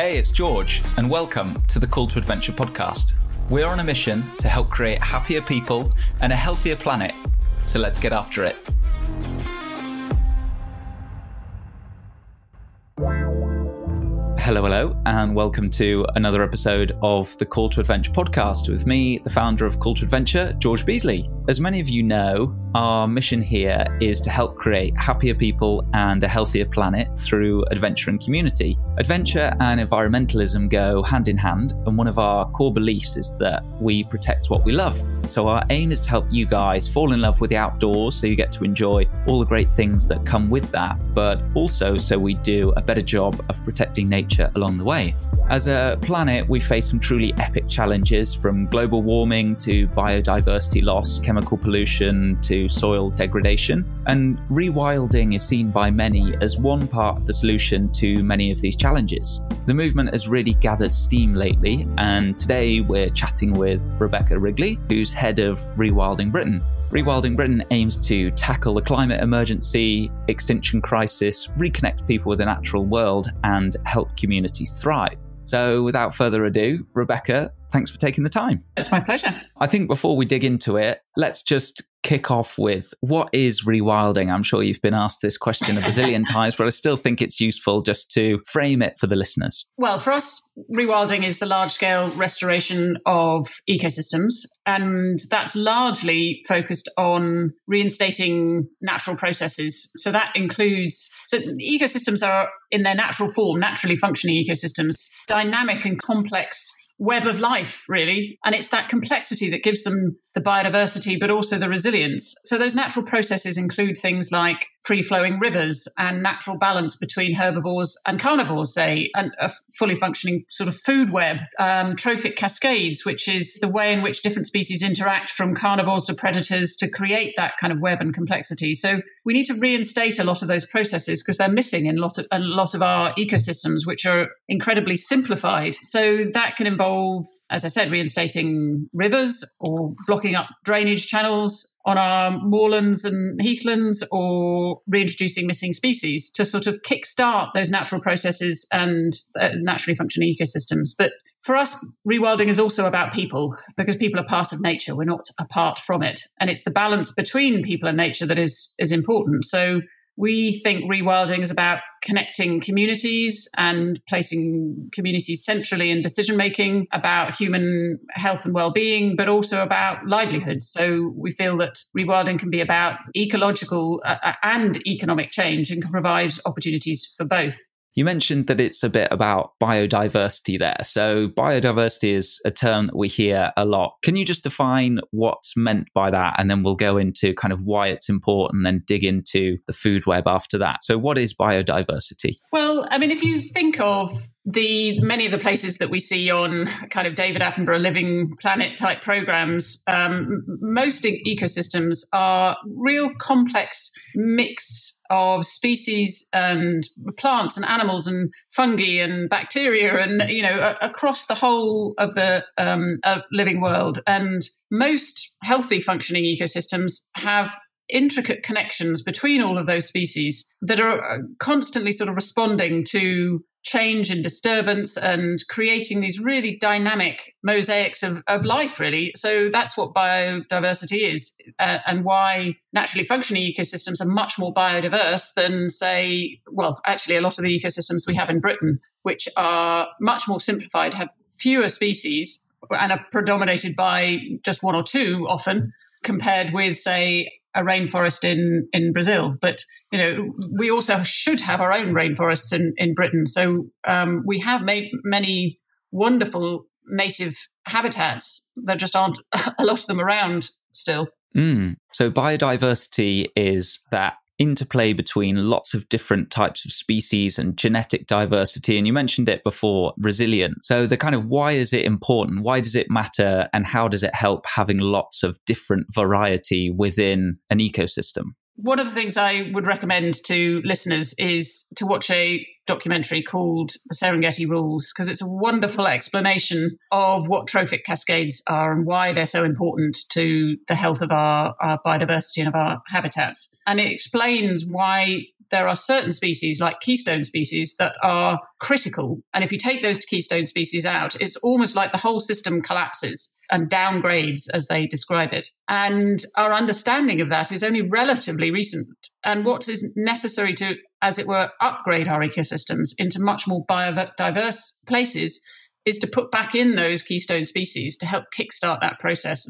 Hey, it's George, and welcome to the Call to Adventure podcast. We're on a mission to help create happier people and a healthier planet. So let's get after it. Hello, and welcome to another episode of the Call to Adventure podcast with me, the founder of Call to Adventure, George Beasley. As many of you know, our mission here is to help create happier people and a healthier planet through adventure and community. Adventure and environmentalism go hand in hand, and one of our core beliefs is that we protect what we love. So our aim is to help you guys fall in love with the outdoors so you get to enjoy all the great things that come with that, but also so we do a better job of protecting nature along the way. As a planet, we face some truly epic challenges, from global warming to biodiversity loss, chemical pollution to soil degradation. And rewilding is seen by many as one part of the solution to many of these challenges. The movement has really gathered steam lately, and today we're chatting with Rebecca Wrigley, who's head of Rewilding Britain. Rewilding Britain aims to tackle the climate emergency, extinction crisis, reconnect people with the natural world, and help communities thrive. So without further ado, Rebecca, thanks for taking the time. It's my pleasure. I think before we dig into it, let's just kick off with, what is rewilding? I'm sure you've been asked this question a bazillion times, but I still think it's useful just to frame it for the listeners. Well, for us, rewilding is the large-scale restoration of ecosystems, and that's largely focused on reinstating natural processes. So that includes, ecosystems are in their natural form, naturally functioning ecosystems, dynamic and complex web of life, really. And it's that complexity that gives them the biodiversity, but also the resilience. So those natural processes include things like free-flowing rivers and natural balance between herbivores and carnivores, say, and a fully functioning sort of food web, trophic cascades, which is the way in which different species interact from carnivores to predators to create that kind of web and complexity. So we need to reinstate a lot of those processes because they're missing in a lot of our ecosystems, which are incredibly simplified. So that can involve, as I said, reinstating rivers or blocking up drainage channels on our moorlands and heathlands, or reintroducing missing species to sort of kickstart those natural processes and naturally functioning ecosystems. But for us, rewilding is also about people, because people are part of nature. We're not apart from it. And it's the balance between people and nature that is important. So we think rewilding is about connecting communities and placing communities centrally in decision-making, about human health and well-being, but also about livelihoods. So we feel that rewilding can be about ecological and economic change and can provide opportunities for both. You mentioned that it's a bit about biodiversity there. So biodiversity is a term that we hear a lot. Can you just define what's meant by that? And then we'll go into kind of why it's important and then dig into the food web after that. So what is biodiversity? Well, I mean, if you think of many of the places that we see on kind of David Attenborough Living Planet type programs, most ecosystems are real complex mix of species and plants and animals and fungi and bacteria and, across the whole of the living world. And most healthy functioning ecosystems have intricate connections between all of those species that are constantly sort of responding to change and disturbance and creating these really dynamic mosaics of life, really. So that's what biodiversity is, and why naturally functioning ecosystems are much more biodiverse than, say, well, actually a lot of the ecosystems we have in Britain, which are much more simplified, have fewer species and are predominated by just one or two often, compared with, say, a rainforest in Brazil. But, we also should have our own rainforests in Britain. So we have made many wonderful native habitats. There just aren't a lot of them around still. So biodiversity is that interplay between lots of different types of species and genetic diversity. And you mentioned it before, resilience. So the kind of, why is it important? Why does it matter? And how does it help having lots of different variety within an ecosystem? One of the things I would recommend to listeners is to watch a documentary called The Serengeti Rules, because it's a wonderful explanation of what trophic cascades are and why they're so important to the health of our biodiversity and of our habitats. And it explains why there are certain species like keystone species that are critical. And if you take those keystone species out, it's almost like the whole system collapses and downgrades, as they describe it. And our understanding of that is only relatively recent. And what is necessary to, as it were, upgrade our ecosystems into much more biodiverse places is to put back in those keystone species to help kickstart that process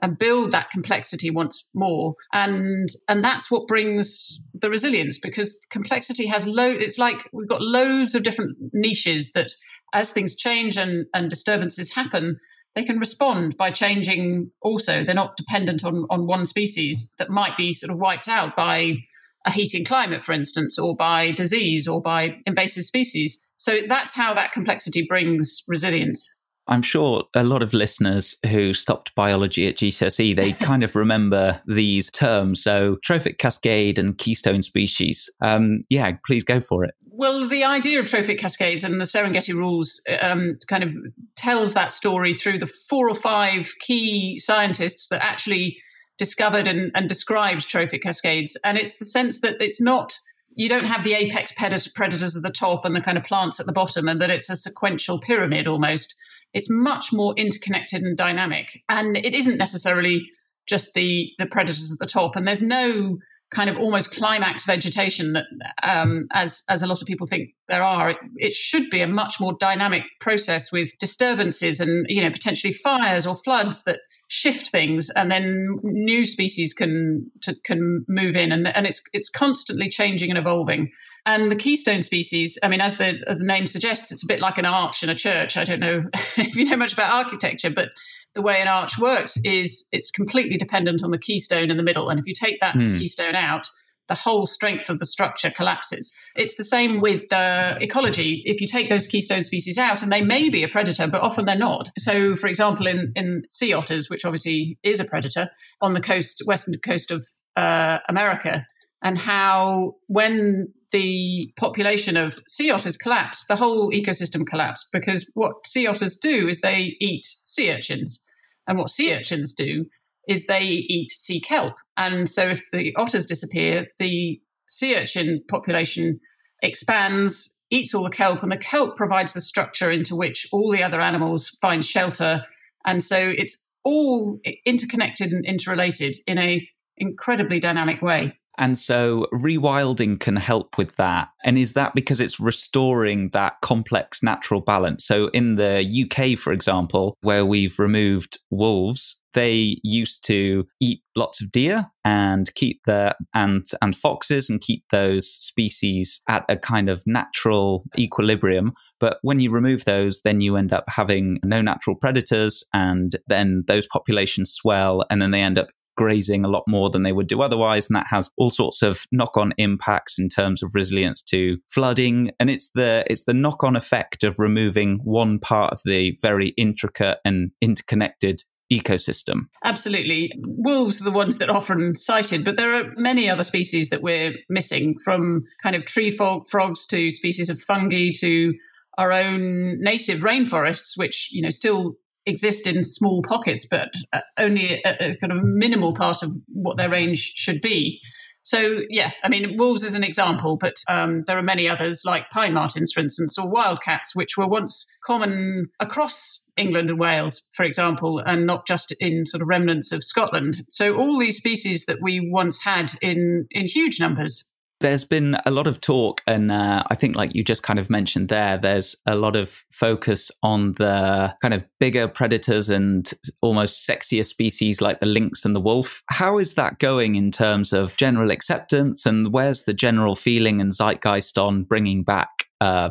and build that complexity once more. And that's what brings the resilience, because complexity has it's like we've got loads of different niches that as things change and disturbances happen, they can respond by changing also. They're not dependent on one species that might be sort of wiped out by a heating climate, for instance, or by disease or by invasive species. So that's how that complexity brings resilience. I'm sure a lot of listeners who stopped biology at GCSE, they kind of remember these terms. So trophic, cascade and keystone species. Please go for it. Well, the idea of trophic cascades and the Serengeti rules kind of tells that story through the 4 or 5 key scientists that actually discovered and described trophic cascades. And it's the sense that it's not, you don't have the apex predators at the top and the kind of plants at the bottom, and that it's a sequential pyramid almost. It's much more interconnected and dynamic. And it isn't necessarily just the predators at the top. And there's no kind of almost climax vegetation that, as a lot of people think there are. It should be a much more dynamic process with disturbances and, potentially fires or floods that shift things, and then new species can move in, and it's constantly changing and evolving. And the keystone species, I mean, as the name suggests, it's a bit like an arch in a church. I don't know if you know much about architecture, but the way an arch works is it's completely dependent on the keystone in the middle. And if you take that keystone out, the whole strength of the structure collapses. It's the same with ecology. If you take those keystone species out, and they may be a predator, but often they're not. So, for example, in sea otters, which obviously is a predator, on the western coast of America, and how when the population of sea otters collapsed, the whole ecosystem collapsed, because what sea otters do is they eat sea urchins. And what sea urchins do is they eat sea kelp. And so if the otters disappear, the sea urchin population expands, eats all the kelp, and the kelp provides the structure into which all the other animals find shelter. And so it's all interconnected and interrelated in an incredibly dynamic way. And so rewilding can help with that. And is that because it's restoring that complex natural balance? So in the UK, for example, where we've removed wolves, they used to eat lots of deer and keep and foxes and keep those species at a kind of natural equilibrium. But when you remove those, then you end up having no natural predators, and then those populations swell, and then they end up grazing a lot more than they would do otherwise. And that has all sorts of knock-on impacts in terms of resilience to flooding. And it's the knock-on effect of removing one part of the very intricate and interconnected ecosystem. Absolutely. Wolves are the ones that are often cited, but there are many other species that we're missing, from kind of tree frogs to species of fungi to our own native rainforests, which, still exist in small pockets, but only a kind of minimal part of what their range should be. So, yeah, I mean, wolves is an example, but there are many others like pine martens, for instance, or wildcats, which were once common across England and Wales, for example, and not just in sort of remnants of Scotland. So all these species that we once had in huge numbers. There's been a lot of talk, and I think, like you just kind of mentioned there's a lot of focus on the kind of bigger predators and almost sexier species like the lynx and the wolf. How is that going in terms of general acceptance, and where's the general feeling and zeitgeist on bringing back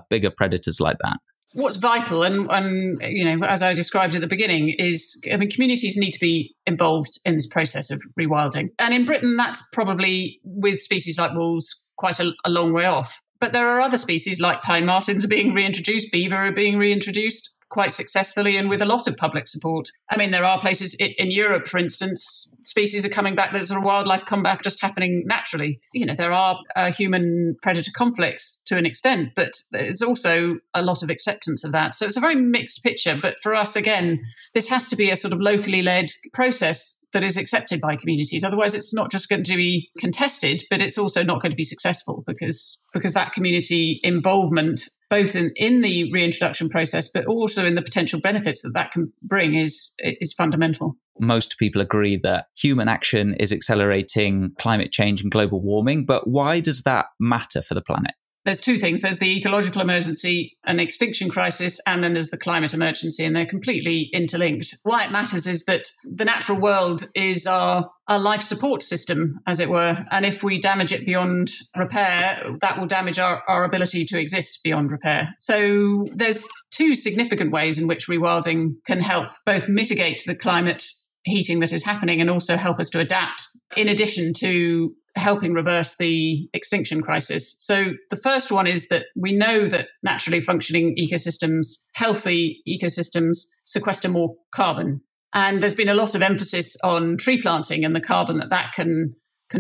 bigger predators like that? What's vital, and as I described at the beginning, is, communities need to be involved in this process of rewilding. And in Britain, that's probably, with species like wolves, quite a long way off. But there are other species like pine martens are being reintroduced, beaver are being reintroduced quite successfully and with a lot of public support. I mean, there are places in Europe, for instance, species are coming back. There's a wildlife comeback just happening naturally. There are human predator conflicts to an extent, but there's also a lot of acceptance of that. So it's a very mixed picture. But for us, again, this has to be a sort of locally led process that is accepted by communities. Otherwise, it's not just going to be contested, but it's also not going to be successful because that community involvement, both in the reintroduction process, but also in the potential benefits that can bring is fundamental. Most people agree that human action is accelerating climate change and global warming, but why does that matter for the planet? There's two things. There's the ecological emergency and extinction crisis, and then there's the climate emergency, and they're completely interlinked. Why it matters is that the natural world is our life support system, as it were. And if we damage it beyond repair, that will damage our ability to exist beyond repair. So there's two significant ways in which rewilding can help both mitigate the climate heating that is happening and also help us to adapt, in addition to helping reverse the extinction crisis. So the first one is that we know that naturally functioning ecosystems, healthy ecosystems, sequester more carbon. And there's been a lot of emphasis on tree planting and the carbon that can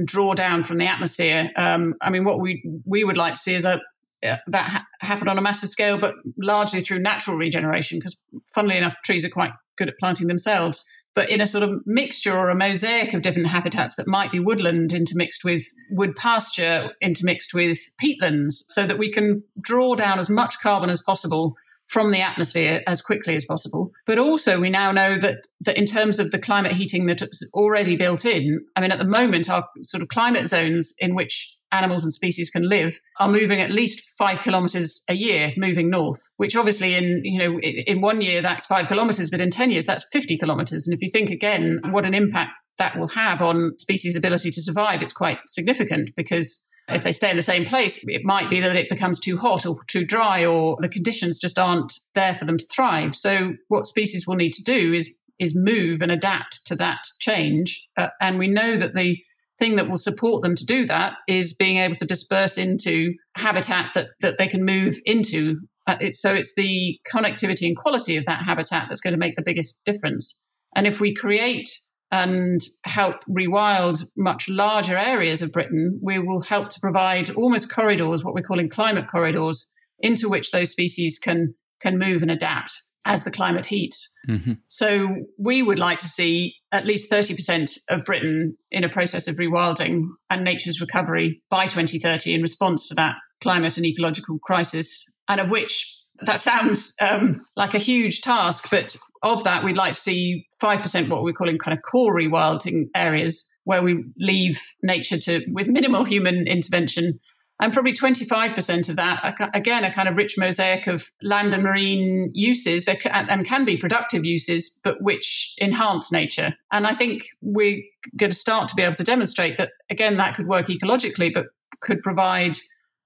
draw down from the atmosphere. What we would like to see is that happen on a massive scale, but largely through natural regeneration, because funnily enough, trees are quite good at planting themselves, but in a sort of mixture or a mosaic of different habitats that might be woodland intermixed with wood pasture, intermixed with peatlands, so that we can draw down as much carbon as possible from the atmosphere as quickly as possible. But also we now know that in terms of the climate heating that's already built in, at the moment, our sort of climate zones in which animals and species can live are moving at least 5 kilometres a year, moving north, which obviously in 1 year that's 5 kilometres, but in 10 years that's 50 kilometres. And if you think again what an impact that will have on species' ability to survive, it's quite significant, because if they stay in the same place, it might be that it becomes too hot or too dry, or the conditions just aren't there for them to thrive. So what species will need to do is move and adapt to that change. And we know that the thing that will support them to do that is being able to disperse into habitat that they can move into. So it's the connectivity and quality of that habitat that's going to make the biggest difference. And if we create and help rewild much larger areas of Britain, we will help to provide almost corridors, what we're calling climate corridors, into which those species can move and adapt as the climate heats. Mm-hmm. So we would like to see at least 30% of Britain in a process of rewilding and nature's recovery by 2030 in response to that climate and ecological crisis, and of which that sounds like a huge task, but of that, we'd like to see 5% what we're calling kind of core rewilding areas, where we leave nature with minimal human intervention, and probably 25% of that, again, a kind of rich mosaic of land and marine uses that can be productive uses, but which enhance nature. And I think we're going to start to be able to demonstrate that, again, that could work ecologically, but could provide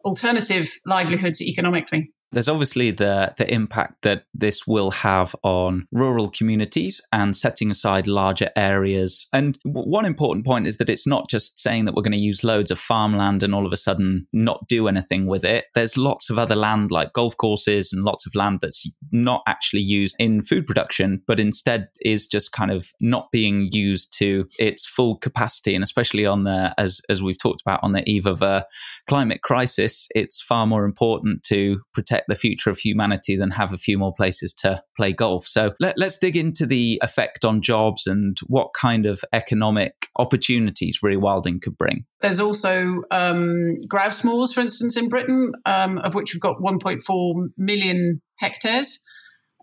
alternative livelihoods economically. There's obviously the impact that this will have on rural communities and setting aside larger areas. And one important point is that it's not just saying that we're going to use loads of farmland and all of a sudden not do anything with it. There's lots of other land like golf courses and lots of land that's not actually used in food production, but instead is just kind of not being used to its full capacity. And especially on as we've talked about, on the eve of a climate crisis, it's far more important to protect the future of humanity than have a few more places to play golf. So let's dig into the effect on jobs and what kind of economic opportunities rewilding could bring. There's also grouse moors, for instance, in Britain, of which we've got 1.4 million hectares.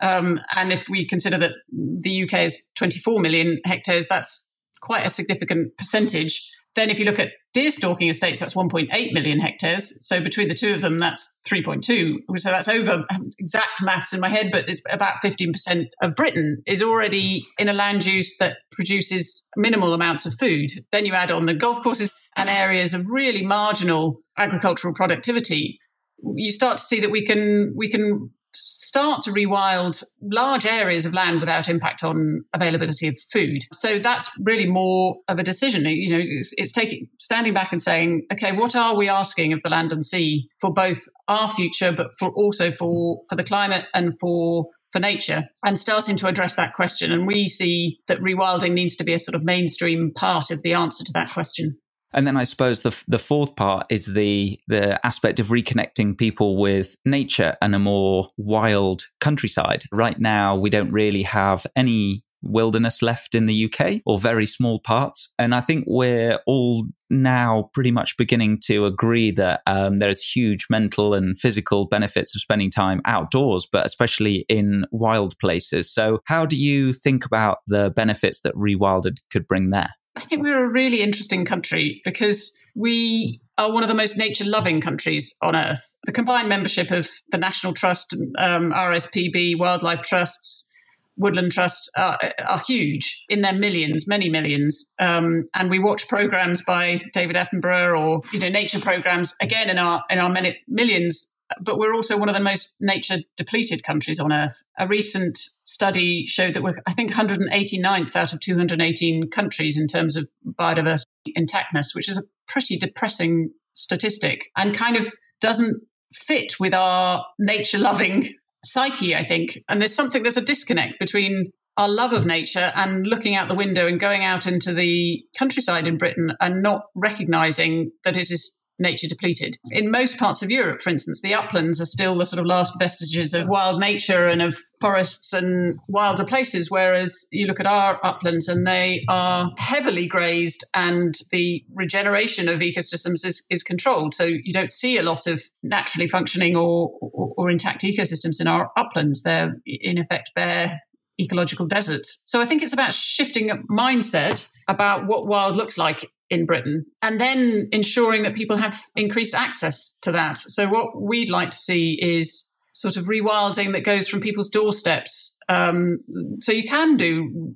And if we consider that the UK is 24 million hectares, that's quite a significant percentage. Then if you look at deer stalking estates, that's 1.8 million hectares. So between the two of them, that's 3.2. So that's over exact maths in my head, but it's about 15% of Britain is already in a land use that produces minimal amounts of food. Then you add on the golf courses and areas of really marginal agricultural productivity. You start to see that we can start to rewild large areas of land without impact on availability of food. So that's really more of a decision. It's standing back and saying, okay, what are we asking of the land and sea for both our future, but also for the climate and for nature, and starting to address that question. And we see that rewilding needs to be a sort of mainstream part of the answer to that question. And then I suppose the fourth part is the aspect of reconnecting people with nature and a more wild countryside. Right now, we don't really have any wilderness left in the UK, or very small parts. And I think we're all now pretty much beginning to agree that there's huge mental and physical benefits of spending time outdoors, but especially in wild places. So how do you think about the benefits that Rewilded could bring there? I think we're a really interesting country because we are one of the most nature-loving countries on earth. The combined membership of the National Trust, RSPB, wildlife trusts, Woodland Trust are huge in their millions, many millions. And we watch programs by David Attenborough or, nature programs, again, in our many millions. But we're also one of the most nature-depleted countries on earth. A recent study showed that we're, I think, 189th out of 218 countries in terms of biodiversity intactness, which is a pretty depressing statistic and kind of doesn't fit with our nature-loving psyche, I think. And there's a disconnect between our love of nature and looking out the window and going out into the countryside in Britain and not recognizing that it is nature depleted. In most parts of Europe, for instance, the uplands are still the sort of last vestiges of wild nature and of forests and wilder places, whereas you look at our uplands and they are heavily grazed and the regeneration of ecosystems is controlled. So you don't see a lot of naturally functioning or intact ecosystems in our uplands. They're in effect bare ecological deserts. So I think it's about shifting a mindset about what wild looks like in Britain, and then ensuring that people have increased access to that. So what we'd like to see is sort of rewilding that goes from people's doorsteps. So you can do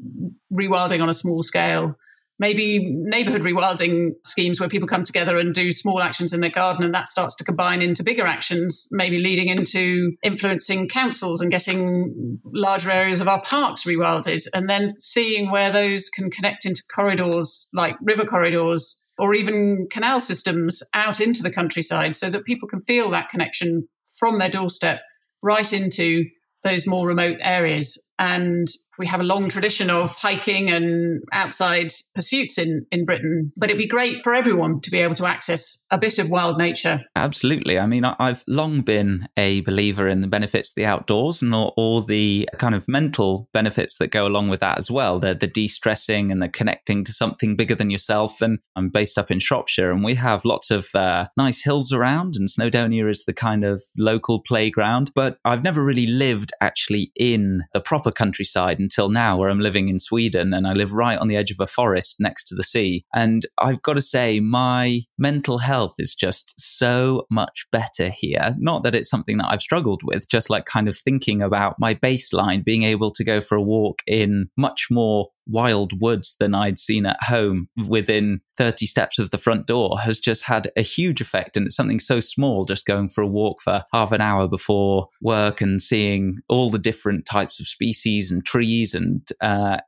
rewilding on a small scale, maybe neighbourhood rewilding schemes where people come together and do small actions in their garden, and that starts to combine into bigger actions, maybe leading into influencing councils and getting larger areas of our parks rewilded, and then seeing where those can connect into corridors like river corridors or even canal systems out into the countryside so that people can feel that connection from their doorstep right into those more remote areas. And we have a long tradition of hiking and outside pursuits in Britain, but it'd be great for everyone to be able to access a bit of wild nature. Absolutely. I mean, I've long been a believer in the benefits of the outdoors and all the kind of mental benefits that go along with that as well, the de-stressing and the connecting to something bigger than yourself. And I'm based up in Shropshire and we have lots of nice hills around, and Snowdonia is the kind of local playground, but I've never really lived actually in the proper countryside until now, where I'm living in Sweden and I live right on the edge of a forest next to the sea. And I've got to say, my mental health is just so much better here. Not that it's something that I've struggled with, just like kind of thinking about my baseline, being able to go for a walk in much more wild woods than I'd seen at home within 30 steps of the front door has just had a huge effect. And it's something so small, just going for a walk for half an hour before work and seeing all the different types of species and trees. And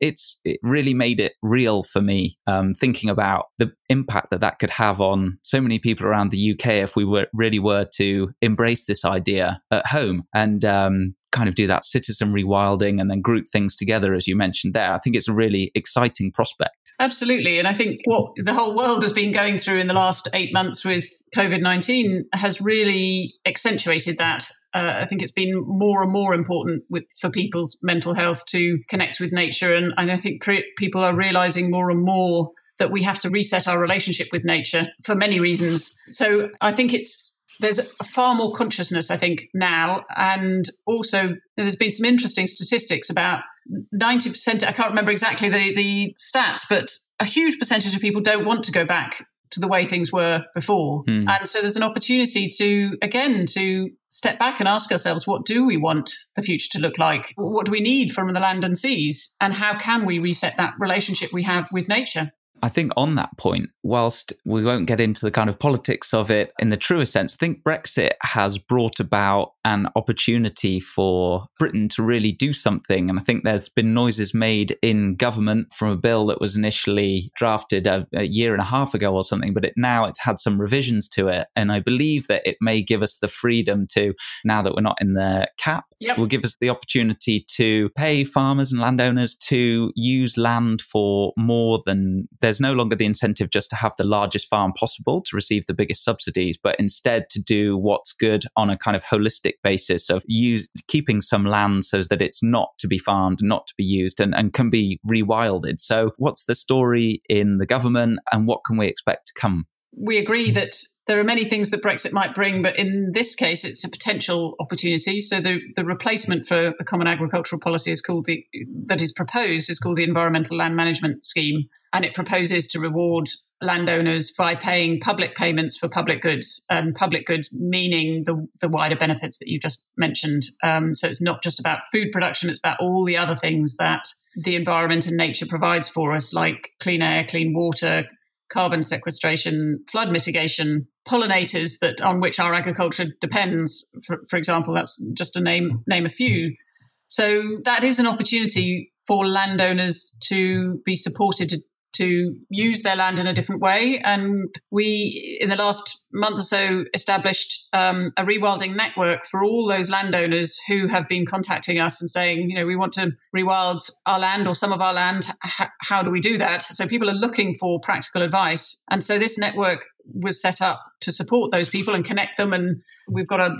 it really made it real for me, thinking about the impact that could have on so many people around the UK if we really were to embrace this idea at home and kind of do that citizen rewilding and then group things together, as you mentioned there. I think it's a really exciting prospect. Absolutely. And I think what the whole world has been going through in the last 8 months with COVID-19 has really accentuated that. I think it's been more and more important for people's mental health to connect with nature. And I think people are realizing more and more that we have to reset our relationship with nature for many reasons. So I think there's far more consciousness, I think, now. And also there's been some interesting statistics about 90%, I can't remember exactly the stats, but a huge percentage of people don't want to go back to the way things were before. And so there's an opportunity to step back and ask ourselves, what do we want the future to look like? What do we need from the land and seas? And how can we reset that relationship we have with nature? I think on that point, whilst we won't get into the kind of politics of it in the truest sense, I think Brexit has brought about an opportunity for Britain to really do something. And I think there's been noises made in government from a bill that was initially drafted a year and a half ago or something, but now it's had some revisions to it. And I believe that it may give us the freedom to, now that we're not in the cap, will give us the opportunity to pay farmers and landowners to use land for more than there's no longer the incentive just to have the largest farm possible to receive the biggest subsidies, but instead to do what's good on a kind of holistic basis of keeping some land so that it's not to be farmed, not to be used, and can be rewilded. So what's the story in the government, and what can we expect to come? We agree that there are many things that Brexit might bring, but in this case, it's a potential opportunity. So the replacement for the Common Agricultural Policy that is proposed is called the Environmental Land Management Scheme, and it proposes to reward landowners by paying public payments for public goods, and public goods meaning the wider benefits that you just mentioned. So it's not just about food production; it's about all the other things that the environment and nature provides for us, like clean air, clean water, carbon sequestration, flood mitigation, pollinators on which our agriculture depends. For example, that's just to name a few. So that is an opportunity for landowners to be supported to use their land in a different way. And we, in the last month or so, established a rewilding network for all those landowners who have been contacting us and saying, we want to rewild our land or some of our land. How do we do that? So people are looking for practical advice. And so this network was set up to support those people and connect them. And we've got a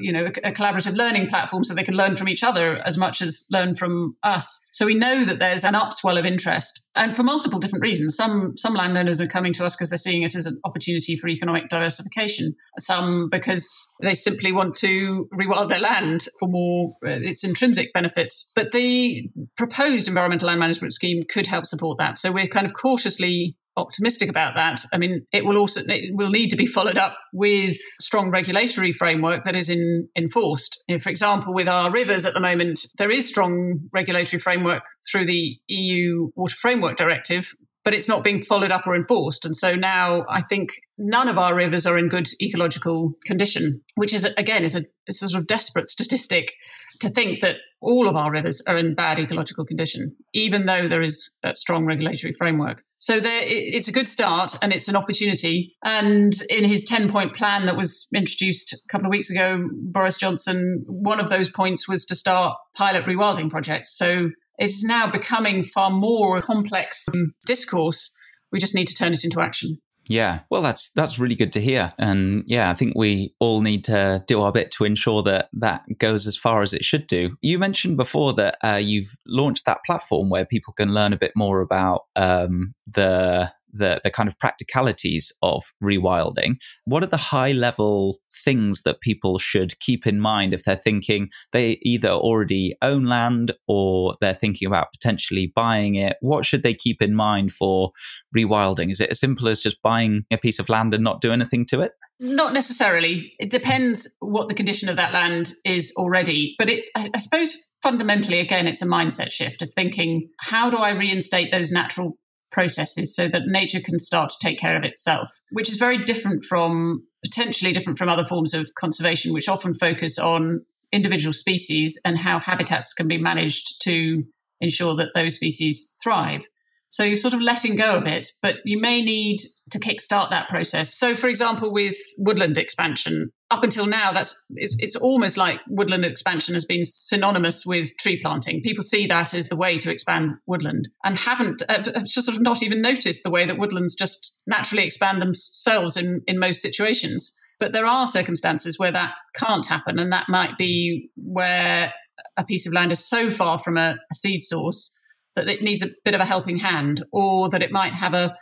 collaborative learning platform so they can learn from each other as much as learn from us. So we know that there's an upswell of interest, and for multiple different reasons. Some landowners are coming to us because they're seeing it as an opportunity for economic diversification. Some because they simply want to rewild their land for more its intrinsic benefits. But the proposed environmental land management scheme could help support that. So we're kind of cautiously optimistic about that. I mean, it will need to be followed up with strong regulatory framework that is enforced. For example, with our rivers at the moment, there is strong regulatory framework through the EU Water Framework Directive, but it's not being followed up or enforced. And so now I think none of our rivers are in good ecological condition, which is, again, is a sort of desperate statistic to think that all of our rivers are in bad ecological condition, even though there is a strong regulatory framework. So it's a good start, and it's an opportunity. And in his 10-point plan that was introduced a couple of weeks ago, Boris Johnson, one of those points was to start pilot rewilding projects. So it's now becoming far more complex discourse. We just need to turn it into action. Yeah, well, that's really good to hear. And yeah, I think we all need to do our bit to ensure that goes as far as it should do. You mentioned before that you've launched that platform where people can learn a bit more about the kind of practicalities of rewilding. What are the high level things that people should keep in mind if they're thinking they either already own land or they're thinking about potentially buying it? What should they keep in mind for rewilding? Is it as simple as just buying a piece of land and not do anything to it? Not necessarily. It depends what the condition of that land is already. But I suppose fundamentally, again, it's a mindset shift of thinking, how do I reinstate those natural processes so that nature can start to take care of itself, which is potentially different from other forms of conservation, which often focus on individual species and how habitats can be managed to ensure that those species thrive. So you're sort of letting go of it, but you may need to kickstart that process. So, for example, with woodland expansion, up until now, it's almost like woodland expansion has been synonymous with tree planting. People see that as the way to expand woodland and have just sort of not even noticed the way that woodlands just naturally expand themselves in most situations. But there are circumstances where that can't happen, and that might be where a piece of land is so far from a seed source that it needs a bit of a helping hand, or that it might have a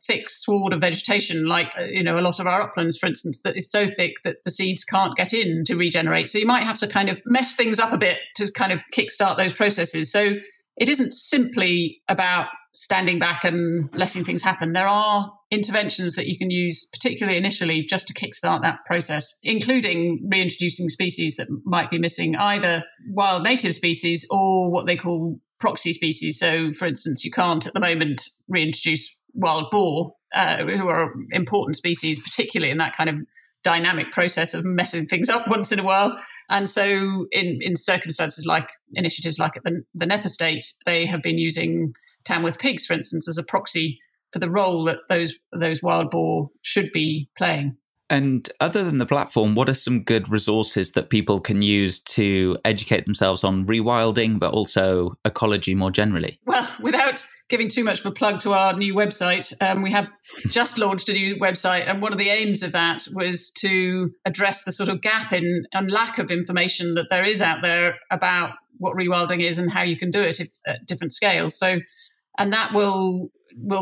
thick sward of vegetation, like a lot of our uplands, for instance, that is so thick that the seeds can't get in to regenerate. So you might have to kind of mess things up a bit to kind of kickstart those processes. So it isn't simply about standing back and letting things happen. There are interventions that you can use, particularly initially, just to kickstart that process, including reintroducing species that might be missing, either wild native species or what they call proxy species. So, for instance, you can't at the moment reintroduce wild boar, who are important species, particularly in that kind of dynamic process of messing things up once in a while. And so in circumstances like initiatives like at the Knepp estate, they have been using Tamworth pigs, for instance, as a proxy for the role that those wild boar should be playing. And other than the platform, what are some good resources that people can use to educate themselves on rewilding, but also ecology more generally? Well, without giving too much of a plug to our new website, we have just launched a new website. And one of the aims of that was to address the sort of gap in and lack of information that there is out there about what rewilding is and how you can do it at different scales. So, and that will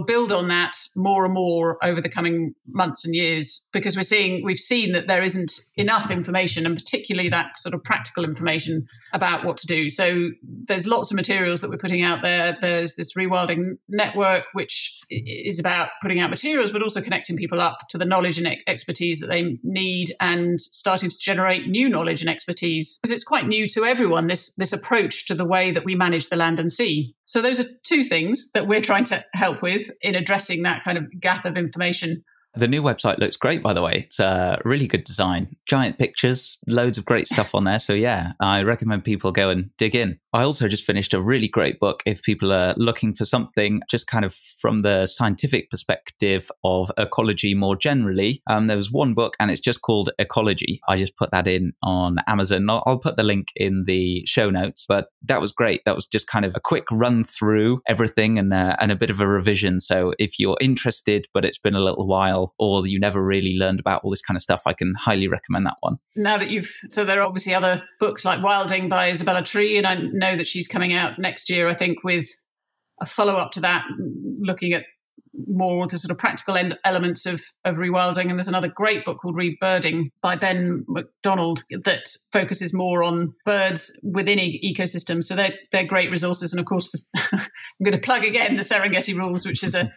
build on that more and more over the coming months and years, because we've seen that there isn't enough information, and particularly that sort of practical information about what to do. So there's lots of materials that we're putting out there. There's this Rewilding network, which is about putting out materials, but also connecting people up to the knowledge and expertise that they need, and starting to generate new knowledge and expertise, because it's quite new to everyone, this approach to the way that we manage the land and sea. So those are two things that we're trying to help with in addressing that kind of gap of information. The new website looks great, by the way. It's a really good design. Giant pictures, loads of great stuff on there. So yeah, I recommend people go and dig in. I also just finished a really great book if people are looking for something just kind of from the scientific perspective of ecology more generally. There was one book and it's just called Ecology. I just put that in on Amazon. I'll put the link in the show notes, but that was great. That was just kind of a quick run through everything and a bit of a revision. So if you're interested, but it's been a little while, or you never really learned about all this kind of stuff, I can highly recommend that one. Now that so there are obviously other books like Wilding by Isabella Tree, and I know that she's coming out next year, I think, with a follow-up to that, looking at more the sort of practical elements of rewilding. And there's another great book called Rebirding by Ben McDonald that focuses more on birds within ecosystems. So they're great resources. And of course, I'm going to plug again the Serengeti Rules, which is a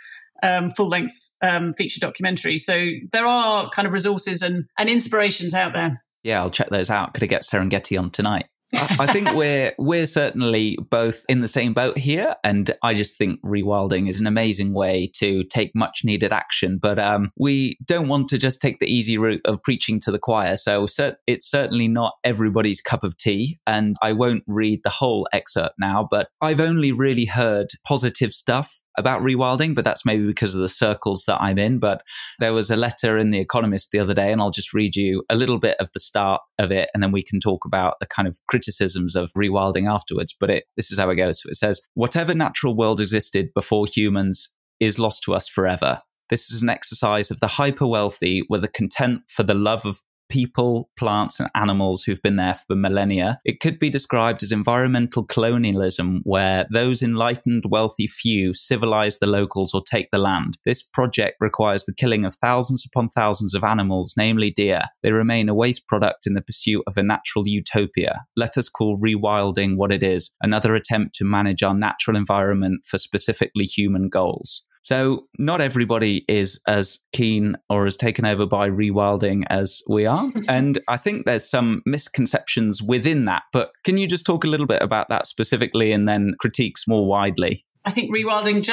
full-length feature documentary. So there are kind of resources and inspirations out there. Yeah, I'll check those out. Could I get Serengeti on tonight? I think we're certainly both in the same boat here, and I just think rewilding is an amazing way to take much needed action. But we don't want to just take the easy route of preaching to the choir. So it's certainly not everybody's cup of tea, and I won't read the whole excerpt now, but I've only really heard positive stuff about rewilding, but that's maybe because of the circles that I'm in. But there was a letter in The Economist the other day, and I'll just read you a little bit of the start of it, and then we can talk about the kind of criticisms of rewilding afterwards. But this is how it goes. So it says, whatever natural world existed before humans is lost to us forever. This is an exercise of the hyper-wealthy with a content for the love of people, plants, and animals who've been there for millennia. It could be described as environmental colonialism, where those enlightened, wealthy few civilize the locals or take the land. This project requires the killing of thousands upon thousands of animals, namely deer. They remain a waste product in the pursuit of a natural utopia. Let us call rewilding what it is, another attempt to manage our natural environment for specifically human goals. So not everybody is as keen or as taken over by rewilding as we are. And I think there's some misconceptions within that. But can you just talk a little bit about that specifically and then critiques more widely? I think rewilding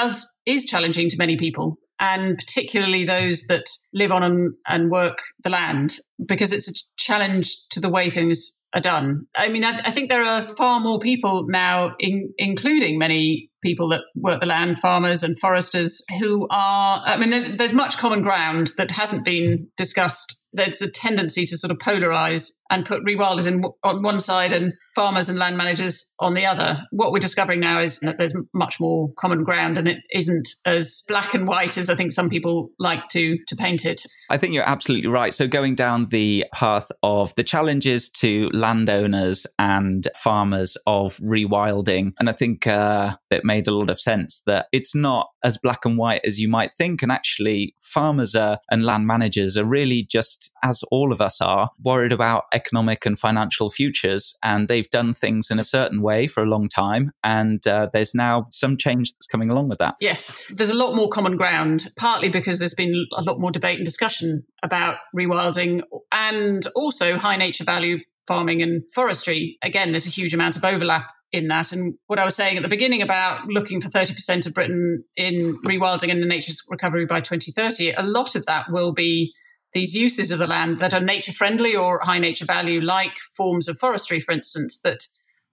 is challenging to many people, and particularly those that live on and work the land, because it's a challenge to the way things are done. I mean, I think there are far more people now, including many people that work the land, farmers and foresters, who are, I mean, there's much common ground that hasn't been discussed. There's a tendency to sort of polarize and put rewilders on one side and farmers and land managers on the other. What we're discovering now is that there's much more common ground, and it isn't as black and white as I think some people like to paint it. I think you're absolutely right. So going down the path of the challenges to landowners and farmers of rewilding, and I think it made a lot of sense that it's not as black and white as you might think. And actually, farmers and land managers are really just, as all of us are, worried about economic and financial futures. And they've done things in a certain way for a long time. And there's now some change that's coming along with that. Yes, there's a lot more common ground, partly because there's been a lot more debate and discussion about rewilding, and also high nature value farming and forestry. Again, there's a huge amount of overlap in that. And what I was saying at the beginning about looking for 30% of Britain in rewilding and the nature's recovery by 2030, a lot of that will be these uses of the land that are nature friendly or high nature value, like forms of forestry, for instance, that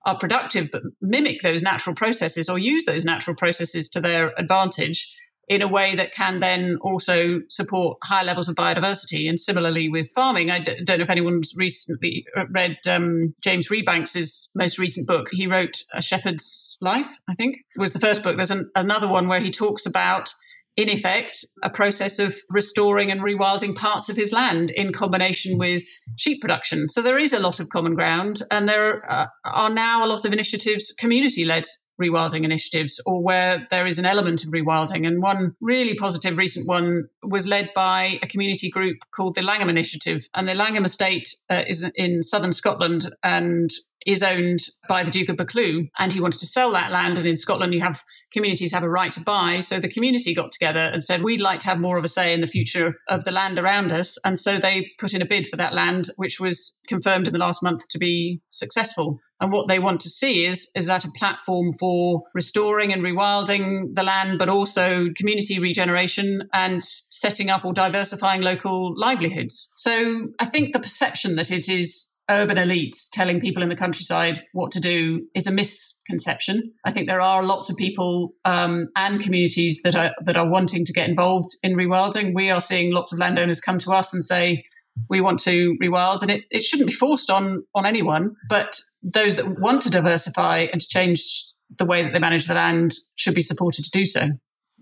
are productive but mimic those natural processes or use those natural processes to their advantage. in a way that can then also support high levels of biodiversity. And similarly with farming, I don't know if anyone's recently read James Rebanks's most recent book. He wrote A Shepherd's Life, I think, was the first book. There's another one where he talks about, in effect, a process of restoring and rewilding parts of his land in combination with sheep production. So there is a lot of common ground, and there are now a lot of initiatives, community-led rewilding initiatives, or where there is an element of rewilding. And one really positive recent one was led by a community group called the Langham Initiative. And the Langham estate is in southern Scotland and is owned by the Duke of Buccleuch, and he wanted to sell that land. And in Scotland, communities have a right to buy. So the community got together and said, we'd like to have more of a say in the future of the land around us. And so they put in a bid for that land, which was confirmed in the last month to be successful. And what they want to see is that a platform for restoring and rewilding the land, but also community regeneration and setting up or diversifying local livelihoods. So I think the perception that it is urban elites telling people in the countryside what to do is a misconception. I think there are lots of people and communities that are wanting to get involved in rewilding. We are seeing lots of landowners come to us and say, we want to rewild, and it shouldn't be forced on anyone, but those that want to diversify and to change the way that they manage the land should be supported to do so.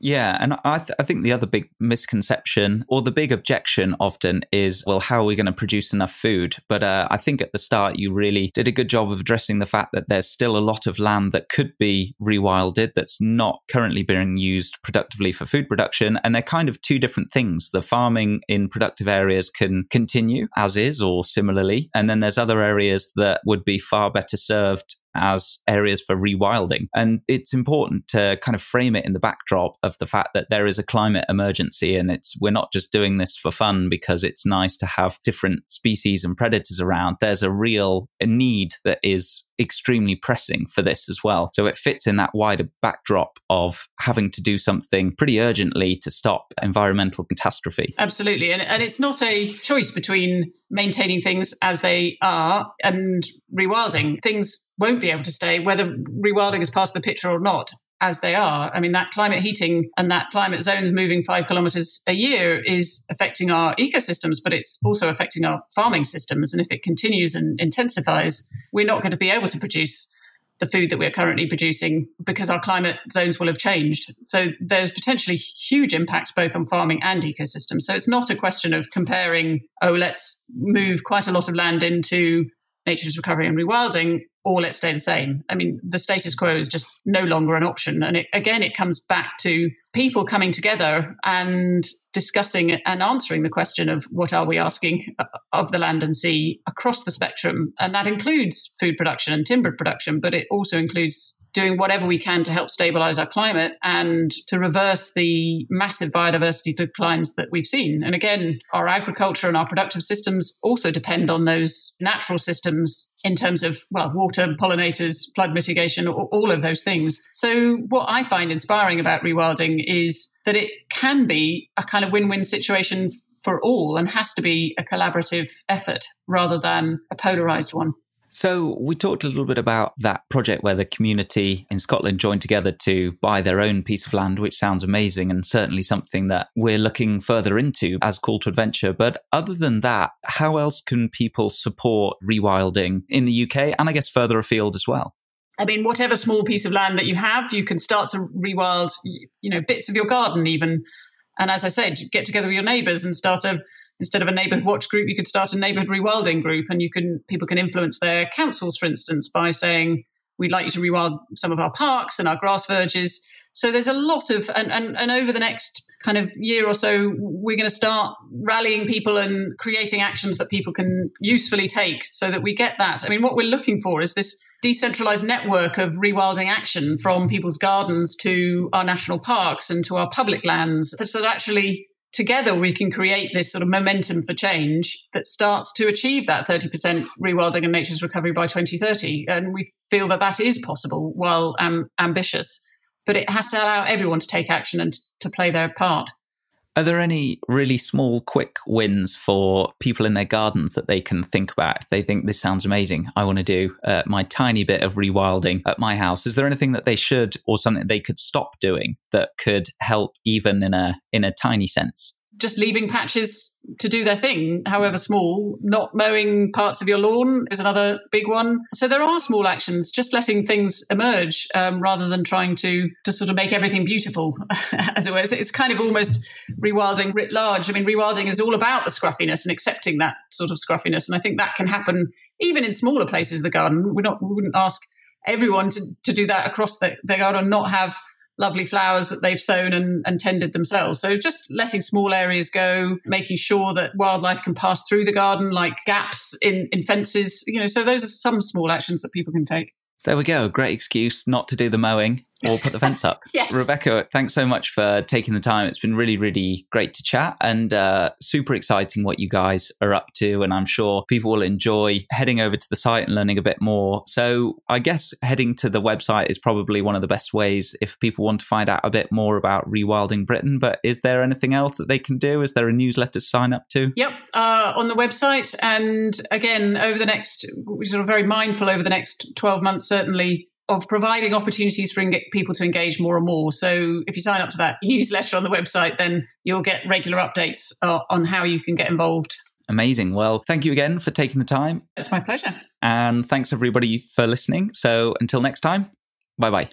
Yeah, and I think the other big misconception, or the big objection often, is, well, how are we going to produce enough food? But I think at the start you really did a good job of addressing the fact that there's still a lot of land that could be rewilded that's not currently being used productively for food production. And they're kind of two different things. The farming in productive areas can continue as is or similarly. And then there's other areas that would be far better served as areas for rewilding. And it's important to kind of frame it in the backdrop of the fact that there is a climate emergency, and we're not just doing this for fun because it's nice to have different species and predators around. There's a real need that is extremely pressing for this as well. So it fits in that wider backdrop of having to do something pretty urgently to stop environmental catastrophe. Absolutely. And it's not a choice between maintaining things as they are and rewilding. Things won't be able to stay, whether rewilding is part of the picture or not, as they are. I mean, that climate heating and that climate zones moving 5 kilometres a year is affecting our ecosystems, but it's also affecting our farming systems. And if it continues and intensifies, we're not going to be able to produce the food that we're currently producing because our climate zones will have changed. So there's potentially huge impacts both on farming and ecosystems. So it's not a question of comparing, let's move quite a lot of land into nature's recovery and rewilding, or let's stay the same. I mean, the status quo is just no longer an option. And it comes back to people coming together and discussing and answering the question of what are we asking of the land and sea across the spectrum. And that includes food production and timber production, but it also includes doing whatever we can to help stabilise our climate and to reverse the massive biodiversity declines that we've seen. And again, our agriculture and our productive systems also depend on those natural systems in terms of, water, pollinators, flood mitigation, all of those things. So what I find inspiring about rewilding is that it can be a kind of win-win situation for all and has to be a collaborative effort rather than a polarised one. So we talked a little bit about that project where the community in Scotland joined together to buy their own piece of land, which sounds amazing and certainly something that we're looking further into as Call to Adventure. But other than that, how else can people support rewilding in the UK and I guess further afield as well? I mean, whatever small piece of land that you have, you can start to rewild, bits of your garden even. And as I said, get together with your neighbours and instead of a neighbourhood watch group, you could start a neighbourhood rewilding group, and people can influence their councils, for instance, by saying, we'd like you to rewild some of our parks and our grass verges. So there's a lot of, and over the next kind of year or so, we're going to start rallying people and creating actions that people can usefully take so that we get that. I mean, what we're looking for is this decentralized network of rewilding action from people's gardens to our national parks and to our public lands, so that actually together we can create this sort of momentum for change that starts to achieve that 30% rewilding and nature's recovery by 2030. And we feel that is possible while ambitious. But it has to allow everyone to take action and to play their part. Are there any really small, quick wins for people in their gardens that they can think about? If they think this sounds amazing, I want to do my tiny bit of rewilding at my house. Is there anything that they should or something they could stop doing that could help even in a tiny sense? Just leaving patches to do their thing, however small. Not mowing parts of your lawn is another big one. So there are small actions, just letting things emerge rather than trying to sort of make everything beautiful, as it were. It's kind of almost rewilding writ large. I mean, rewilding is all about the scruffiness and accepting that sort of scruffiness. And I think that can happen even in smaller places of the garden. We wouldn't ask everyone to do that across their garden and not have lovely flowers that they've sown and tended themselves. So just letting small areas go, making sure that wildlife can pass through the garden, like gaps in fences, so those are some small actions that people can take. There we go. Great excuse not to do the mowing or put the fence up. Yes. Rebecca, thanks so much for taking the time. It's been really, really great to chat and super exciting what you guys are up to. And I'm sure people will enjoy heading over to the site and learning a bit more. So I guess heading to the website is probably one of the best ways if people want to find out a bit more about Rewilding Britain. But is there anything else that they can do? Is there a newsletter to sign up to? Yep, on the website. And again, we're sort of very mindful over the next 12 months, certainly, of providing opportunities for people to engage more and more. So if you sign up to that newsletter on the website, then you'll get regular updates on how you can get involved. Amazing. Well, thank you again for taking the time. It's my pleasure. And thanks everybody for listening. So until next time, bye-bye.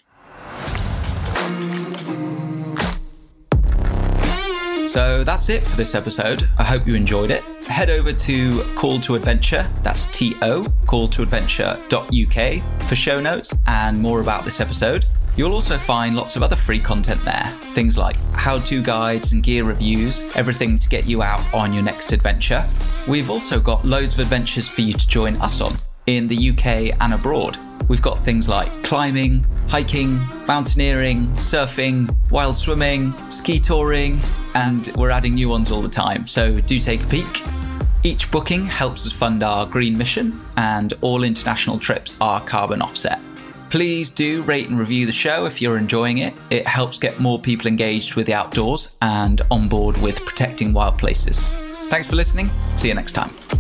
So that's it for this episode. I hope you enjoyed it. Head over to Call to Adventure, that's TO, calltoadventure.uk for show notes and more about this episode. You'll also find lots of other free content there. Things like how-to guides and gear reviews, everything to get you out on your next adventure. We've also got loads of adventures for you to join us on in the UK and abroad. We've got things like climbing, hiking, mountaineering, surfing, wild swimming, ski touring, and we're adding new ones all the time, so do take a peek. Each booking helps us fund our green mission, and all international trips are carbon offset. Please do rate and review the show if you're enjoying it. It helps get more people engaged with the outdoors and on board with protecting wild places. Thanks for listening. See you next time.